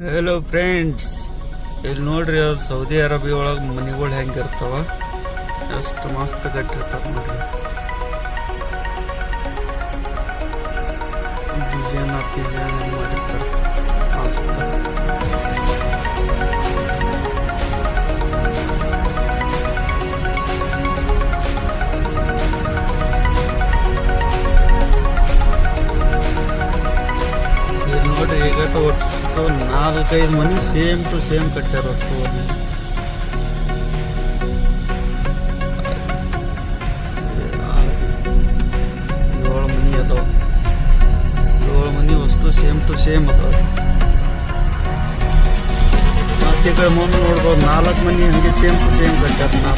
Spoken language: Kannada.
ಹೆಲೋ ಫ್ರೆಂಡ್ಸ್, ಇಲ್ಲಿ ನೋಡ್ರಿ ಅದು ಸೌದಿ ಅರೇಬಿಯಾ ಒಳಗೆ ಮನೆಗಳು ಹೆಂಗಿರ್ತಾವ, ಎಷ್ಟು ಮಸ್ತ್ ಕಟ್ಟಿರ್ತಾರೆ ನೋಡ್ರಿ. ಡಿಸೈನ್ ಹೆಂಗೆ ಮಾಡಿರ್ತಾರೆ ಮಸ್ತ್. ಇಲ್ಲಿ ನೋಡ್ರಿ ಈಗ ಒಟ್ಟು 4-5 ಮನೆ ಸೇಮ್ ಟು ಸೇಮ್ ಕಟ್ಟಾರ. ಒಟ್ಟು 7 ಮನೆ ಅದಾವ. 7 ಮನೆ ಅಷ್ಟು ಸೇಮ್ ಟು ಸೇಮ್ ಅದಾವ. ಮತ್ತೆ ಈ ಕಡೆ ಮುಂದೆ ನೋಡ್ಬೋದು 4 ಮನೆ ಹಂಗೆ ಸೇಮ್ ಟು ಸೇಮ್ ಕಟ್ಟಾರ. 4